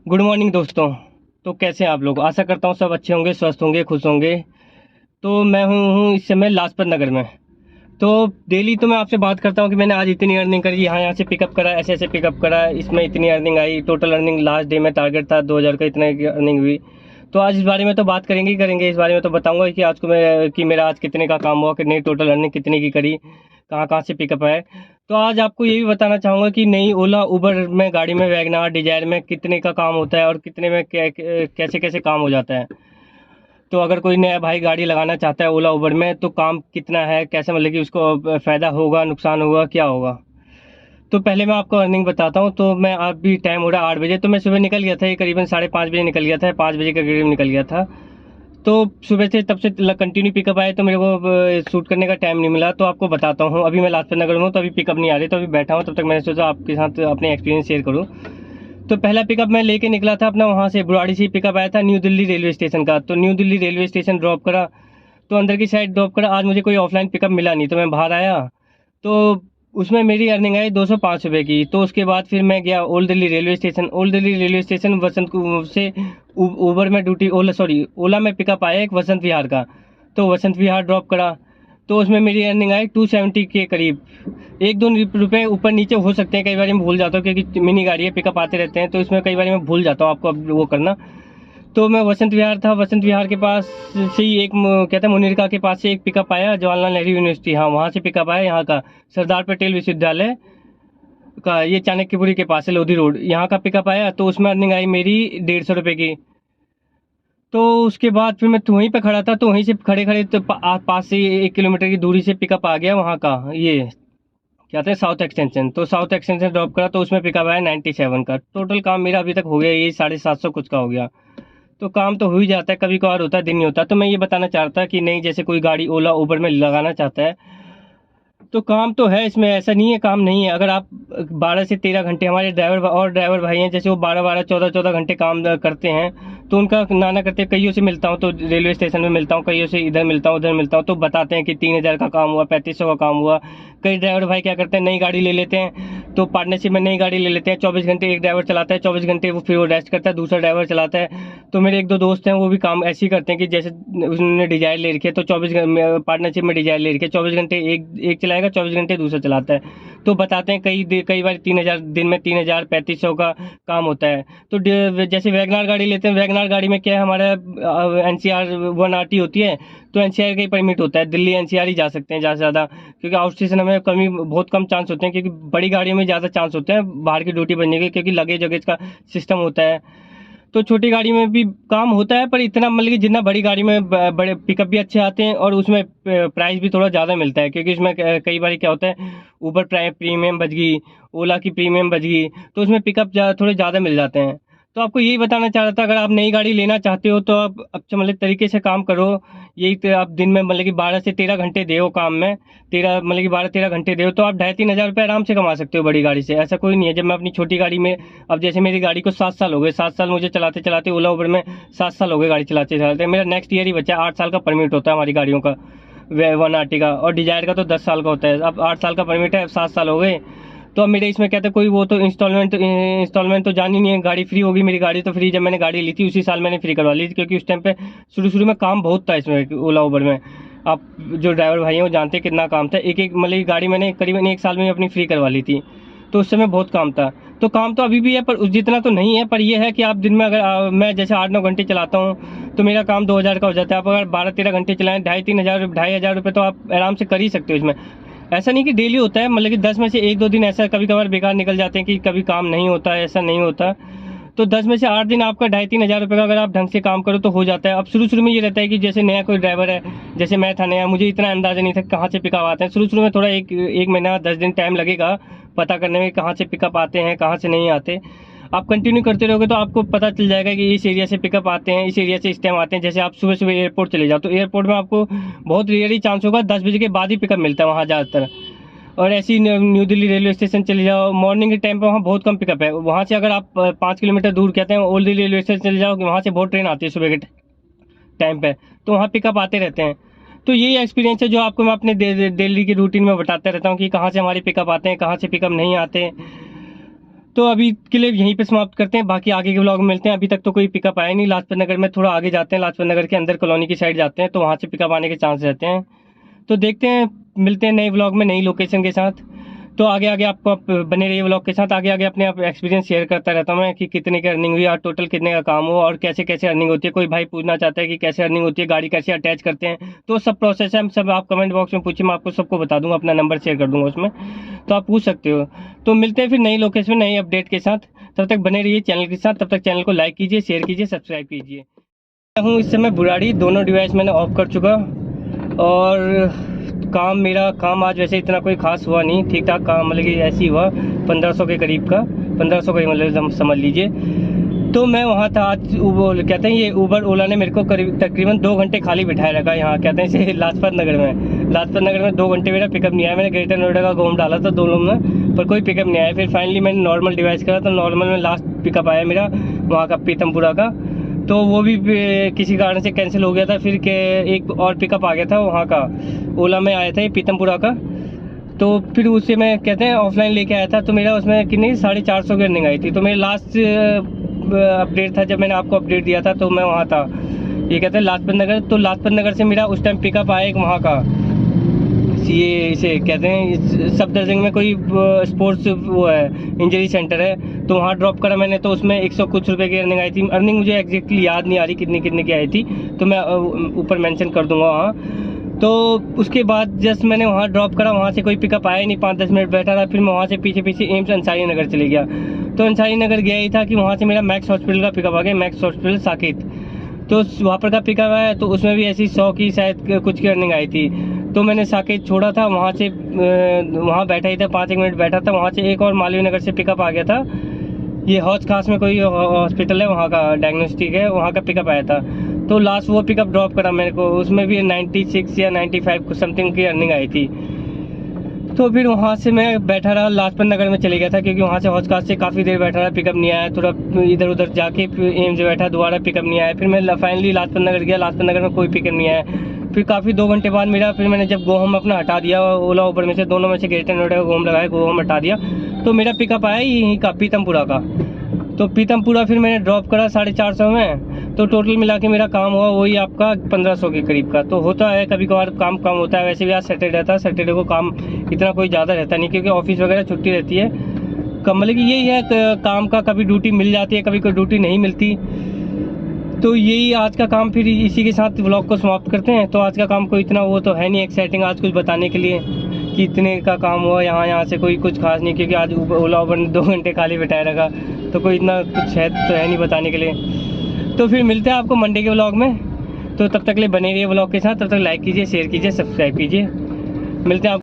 Good morning दोस्तों। तो कैसे हैं आप लोग? आशा करता हूँ सब अच्छे होंगे, स्वस्थ होंगे, खुश होंगे। तो मैं हूँ इस समय लाजपत नगर में। तो डेली तो मैं आपसे बात करता हूँ कि मैंने आज इतनी अर्निंग करी, यहाँ से पिकअप करा, ऐसे ऐसे पिकअप करा, इसमें इतनी अर्निंग आई, टोटल अर्निंग लास्ट डे में टारगेट था 2000 का, इतने की अर्निंग हुई। तो आज इस बारे में तो बात करेंगे ही करेंगे। इस बारे में तो बताऊंगा कि आज को मैं कि मेरा आज कितने का काम हुआ, कितनी टोटल अर्निंग कितने की करी, कहाँ कहाँ से पिकअप है। तो आज आपको ये भी बताना चाहूँगा कि नई ओला उबर में गाड़ी में, वैगनार डिजायर में कितने का काम होता है और कितने में कैसे कैसे काम हो जाता है। तो अगर कोई नया भाई गाड़ी लगाना चाहता है ओला उबर में, तो काम कितना है, कैसे मतलब कि उसको फ़ायदा होगा, नुकसान होगा, क्या होगा। तो पहले मैं आपको अर्निंग बताता हूँ। तो मैं अभी टाइम हो रहा है 8 बजे, तो मैं सुबह निकल गया था, ये करीबन 5:30 बजे निकल गया था, 5 बजे के करीब निकल गया था। तो सुबह से तब से कंटिन्यू पिकअप आए, तो मेरे को शूट करने का टाइम नहीं मिला। तो आपको बताता हूँ, अभी मैं लाजपत नगर में हूँ, तो अभी पिकअप नहीं आ रही, तो अभी बैठा हूँ। तब तक मैंने सोचा आपके साथ अपने एक्सपीरियंस शेयर करूँ। तो पहला पिकअप मैं लेके निकला था अपना, वहाँ से बुराड़ी से पिकअप आया था न्यू दिल्ली रेलवे स्टेशन का। तो new Delhi railway station drop करा, तो अंदर की साइड ड्रॉप करा। आज मुझे कोई ऑफलाइन पिकअप मिला नहीं, तो मैं बाहर आया। तो उसमें मेरी अर्निंग आई 205 रुपये की। तो उसके बाद फिर मैं गया old Delhi railway station. Old Delhi railway station Vasant से ऊबर में ड्यूटी, ओला में पिकअप आया एक वसंत विहार का। तो वसंत विहार ड्रॉप करा, तो उसमें मेरी अर्निंग आई 270 के करीब। एक दो रुपये ऊपर नीचे हो सकते हैं, कई बार मैं भूल जाता हूँ क्योंकि मिनी गाड़ी है, पिकअप आते रहते हैं, तो इसमें कई बार मैं भूल जाता हूँ आपको अब वो करना। तो मैं वसंत विहार था, वसंत विहार के पास से ही एक कहते हैं मुनिरका के पास से एक पिकअप आया, जवाहरलाल नेहरू यूनिवर्सिटी, हाँ वहाँ से पिकअप आया, यहाँ का सरदार पटेल विश्वविद्यालय का, ये चाणक्यपुरी के पास है, लोधी रोड, यहाँ का पिकअप आया। तो उसमें अर्निंग आई मेरी 150 रुपये की। तो उसके बाद फिर मैं तो वहीं पे खड़ा था, तो वहीं से खड़े खड़े तो पास से 1 किलोमीटर की दूरी से पिकअप आ गया वहाँ का, ये क्या था, साउथ एक्सटेंशन। तो साउथ एक्सटेंशन ड्रॉप करा, तो उसमें पिकअप आया 97 का। टोटल काम मेरा अभी तक हो गया ये 750 कुछ का हो गया। तो काम तो हो ही जाता है, कभी कभार होता है, दिन नहीं होता। तो मैं ये बताना चाहता कि नहीं, जैसे कोई गाड़ी ओला उबर में लगाना चाहता है, तो काम तो है इसमें, ऐसा नहीं है काम नहीं है। अगर आप 12 से 13 घंटे, हमारे ड्राइवर भाई हैं, जैसे वो 12 12 14 14 घंटे काम करते हैं, तो उनका नाना करते, कईयों से मिलता हूँ, तो रेलवे स्टेशन में मिलता हूँ, कईयों से इधर मिलता हूँ, उधर मिलता हूँ, तो बताते हैं कि 3000 का काम हुआ, 3500 का काम हुआ। कई ड्राइवर भाई क्या करते हैं, नई गाड़ी ले लेते हैं, तो पार्टनरशिप में नई गाड़ी ले लेते हैं, 24 घंटे एक ड्राइवर चलाता है, 24 घंटे वो फिर वो रेस्ट करता है, दूसरा ड्राइवर चलाता है। तो मेरे एक दो दोस्त हैं, वो भी काम ऐसे ही करते हैं कि जैसे उन्होंने डिजायर ले रखी है, तो 24 पार्टनरशिप में डिजायर ले रखी है, 24 घंटे एक चलाएगा, 24 घंटे दूसरा चलाता है। तो बताते हैं कई बार 3000 दिन में, 3000 3500 का काम होता है। तो जैसे वैगनार गाड़ी लेते हैं, वैगनार गाड़ी में क्या है, हमारा NCR 1RT होती है, तो NCR का ही परमिट होता है, दिल्ली NCR ही जा सकते हैं ज़्यादा से ज़्यादा, क्योंकि आउट स्टेशन हमें कमी बहुत कम चांस होते हैं, क्योंकि बड़ी गाड़ियों में ज़्यादा चांस होते हैं बाहर की ड्यूटी बनने के, क्योंकि लगेज वगेज का सिस्टम होता है। तो छोटी गाड़ी में भी काम होता है, पर इतना मतलब कि जितना बड़ी गाड़ी में बड़े पिकअप भी अच्छे आते हैं, और उसमें प्राइस भी थोड़ा ज़्यादा मिलता है, क्योंकि इसमें कई बार क्या होता है, ऊबर प्रीमियम बच गई, ओला की प्रीमियम बच गई, तो उसमें पिकअप थोड़े ज़्यादा मिल जाते हैं। तो आपको यही बताना चाह रहा था, अगर आप नई गाड़ी लेना चाहते हो, तो आप अच्छा मतलब तरीके से काम करो। यही तो आप दिन में मतलब कि 12 से 13 घंटे दे काम में, 12 13 घंटे दे, तो आप 2500 3 हज़ार रुपये आराम से कमा सकते हो बड़ी गाड़ी से। ऐसा कोई नहीं है। जब मैं अपनी छोटी गाड़ी में, अब जैसे मेरी गाड़ी को 7 साल हो गए, 7 साल मुझे चलाते चलाते, ओला उबर में 7 साल हो गए गाड़ी चलाते चलाते, मेरा नेक्स्ट ईयर ही बचा है। 8 साल का परमिट होता है हमारी गाड़ियों का, 1RT का, और डिजायर का तो 10 साल का होता है। अब 8 साल का परमिट है, अब 7 साल हो गए। तो अब मेरे इसमें कहते कोई वो तो इंस्टॉलमेंट तो जानी नहीं है, गाड़ी फ्री होगी, मेरी गाड़ी तो फ्री, जब मैंने गाड़ी ली थी उसी साल मैंने फ्री करवा ली थी, क्योंकि उस टाइम पे शुरू शुरू में काम बहुत था इसमें ओला उबर में। आप जो ड्राइवर भाई हैं वो जानते हैं कितना काम था। एक एक मतलब की गाड़ी मैंने करीबन 1 साल में अपनी फ्री करवा ली थी, तो उस समय बहुत काम था। तो काम तो अभी भी है, पर उस जितना तो नहीं है। पर यह है कि आप दिन में अगर मैं जैसे 8 9 घंटे चलाता हूँ, तो मेरा काम 2000 का हो जाता है। आप अगर 12 13 घंटे चलाएं, 2,500 3 हज़ार रुपये तो आप आराम से कर ही सकते हो इसमें। ऐसा नहीं कि डेली होता है, मतलब कि 10 में से 1 2 दिन ऐसा कभी कभार बेकार निकल जाते हैं कि कभी काम नहीं होता है, ऐसा नहीं होता। तो 10 में से 8 दिन आपका 2,500 3 हज़ार रुपये का अगर आप ढंग से काम करो तो हो जाता है। अब शुरू शुरू में ये रहता है कि जैसे नया कोई ड्राइवर है, जैसे मैं था नया, मुझे इतना अंदाजा नहीं था कहाँ से पिकअप आते हैं। शुरू शुरू में थोड़ा एक महीना 10 दिन टाइम लगेगा पता करने में कहाँ से पिकअप आते हैं, कहाँ से नहीं आते। आप कंटिन्यू करते रहोगे तो आपको पता चल जाएगा कि इस एरिया से पिकअप आते हैं, इस एरिया से इस टाइम आते हैं। जैसे आप सुबह सुबह एयरपोर्ट चले जाओ, तो एयरपोर्ट में आपको बहुत रेयरली चांस होगा 10 बजे के बाद ही पिकअप मिलता है वहाँ ज़्यादातर। और ऐसे ही न्यू दिल्ली रेलवे स्टेशन चले जाओ, मॉर्निंग के टाइम पे वहाँ बहुत कम पिकअप है। वहाँ से अगर आप 5 किलोमीटर दूर कहते हैं ओल्ड दिल्ली रेलवे स्टेशन चले जाओ, वहाँ से बहुत ट्रेन आती है सुबह के टाइम पे, तो वहाँ पिकअप आते रहते हैं। तो यही एक्सपीरियंस है जो आपको मैं अपने डेली की रूटीन में बताते रहता हूँ कि कहाँ से हमारे पिकअप आते हैं, कहाँ से पिकअप नहीं आते। तो अभी के लिए यहीं पे समाप्त करते हैं, बाकी आगे के व्लॉग में मिलते हैं। अभी तक तो कोई पिकअप आया नहीं लाजपत नगर में, थोड़ा आगे जाते हैं, लाजपत नगर के अंदर कॉलोनी की साइड जाते हैं तो वहाँ से पिकअप आने के चांस रहते हैं। तो देखते हैं, मिलते हैं नए व्लॉग में नई लोकेशन के साथ। तो आगे आगे आपको आप बने रहिए व्लॉग के साथ। आगे आगे अपने आप एक्सपीरियंस शेयर करता रहता हूँ मैं कि कितने की अर्निंग हुई और टोटल कितने का काम हो और कैसे कैसे अर्निंग होती है। कोई भाई पूछना चाहता है कि कैसे अर्निंग होती है, गाड़ी कैसे अटैच करते हैं, तो सब प्रोसेस है, सब आप कमेंट बॉक्स में पूछिए, मैं आपको सबको बता दूंगा, अपना नंबर शेयर कर दूंगा उसमें, तो आप पूछ सकते हो। तो मिलते हैं फिर नई लोकेशन में नई अपडेट के साथ। तब तक बने रहिए चैनल के साथ, तब तक चैनल को लाइक कीजिए, शेयर कीजिए, सब्सक्राइब कीजिए। मैं हूँ इस समय बुराड़ी, दोनों डिवाइस मैंने ऑफ कर चुका और मेरा काम आज वैसे इतना कोई खास हुआ नहीं, ठीक ठाक काम, मतलब कि ऐसे ही हुआ 1500 के करीब का, 1500 का ही मतलब समझ लीजिए। तो मैं वहाँ था आज, कहते हैं ये उबर ओला ने मेरे को तकरीबन 2 घंटे खाली बिठाए रखा यहाँ, कहते हैं इसे लाजपत नगर में 2 घंटे मेरा पिकअप नहीं आया। मैंने ग्रेटर नोएडा का घूम डाला था दोनों में, पर कोई पिकअप नहीं आया। फिर फाइनली मैंने नॉर्मल डिवाइस करा तो नॉर्मल में लास्ट पिकअप आया मेरा वहाँ का पीतमपुरा का, तो वो भी किसी कारण से कैंसिल हो गया था। फिर के एक और पिकअप आ गया था वहाँ का, ओला में आया था ये पीतमपुरा का, तो फिर उससे मैं कहते हैं ऑफलाइन लेके आया था। तो मेरा उसमें कितनी 450 की अर्निंग आई थी। तो मेरा लास्ट अपडेट था जब मैंने आपको अपडेट दिया था, तो मैं वहाँ था, ये कहते हैं लाजपत नगर। तो लाजपत नगर से मेरा उस टाइम पिकअप आया एक वहाँ का, ये इसे कहते हैं सफदरजंग में कोई स्पोर्ट्स वो है, इंजरी सेंटर है, तो वहाँ ड्रॉप करा मैंने। तो उसमें 100 कुछ रुपए की अर्निंग आई थी। अर्निंग मुझे एग्जैक्टली याद नहीं आ रही कितनी कितने की आई थी, तो मैं ऊपर मेंशन कर दूंगा वहाँ। तो उसके बाद जस्ट मैंने वहाँ ड्रॉप करा, वहाँ से कोई पिकअप आया नहीं, 5-10 मिनट बैठा रहा। फिर मैं वहाँ से पीछे एम्स अंसारी नगर चले गया। तो अंसारी नगर गया ही था कि वहाँ से मेरा मैक्स हॉस्पिटल का पिकअप आ गया, मैक्स हॉस्पिटल साकेत। तो वहाँ पर का पिकअप आया, तो उसमें भी ऐसी 100 की शायद कुछ की अर्निंग आई थी। तो मैंने साकेत छोड़ा था, वहाँ से वहाँ बैठा ही था, 5-1 मिनट बैठा था। वहाँ से एक और मालवीय नगर से पिकअप आ गया था, ये हौज खास में कोई हॉस्पिटल है वहाँ का, डायग्नोस्टिक है, वहाँ का पिकअप आया था। तो लास्ट वो पिकअप ड्रॉप करा मेरे को, उसमें भी 96 या 95 कुछ समथिंग की अर्निंग आई थी। तो फिर वहाँ से मैं बैठा रहा, लाजपत नगर में चले गया था, क्योंकि वहाँ से हौज खास से काफ़ी देर बैठा रहा, पिकअप नहीं आया। थोड़ा इधर उधर जाके एम्स बैठा, दोबारा पिकअप नहीं आया। फिर मैं फाइनली लाजपत नगर गया, लाजपत नगर में कोई पिकअप नहीं आया। फिर काफ़ी 2 घंटे बाद मेरा, फिर मैंने जब गो होम अपना हटा दिया, ओला उबर में से दोनों में से ग्रेटर नोएडा का होम लगाया, गो होम हटा दिया, तो मेरा पिकअप आया यहीं का पीतमपुरा का। तो पीतमपुरा फिर मैंने ड्रॉप करा 450 में, तो टोटल मिला के मेरा काम हुआ वही आपका 1500 के करीब का। तो होता है कभी कभार काम कम होता है, वैसे भी आज सैटरडे था, सैटरडे को काम इतना कोई ज़्यादा रहता नहीं, क्योंकि ऑफिस वगैरह छुट्टी रहती है। मतलब कि यही है काम का, कभी ड्यूटी मिल जाती है, कभी कोई ड्यूटी नहीं मिलती। तो यही आज का काम, फिर इसी के साथ व्लॉग को समाप्त करते हैं। तो आज का काम कोई इतना वो तो है नहीं एक्साइटिंग आज कुछ बताने के लिए कि इतने का काम हुआ यहाँ से, कोई कुछ खास नहीं, क्योंकि आज ओला उबर ने 2 घंटे खाली बिठाए रखा, तो कोई इतना कुछ है तो है नहीं बताने के लिए। तो फिर मिलते हैं आपको मंडे के व्लॉग में। तो तब तक के लिए बने रहिए व्लॉग के साथ, तब तक लाइक कीजिए, शेयर कीजिए, सब्सक्राइब कीजिए। मिलते हैं आप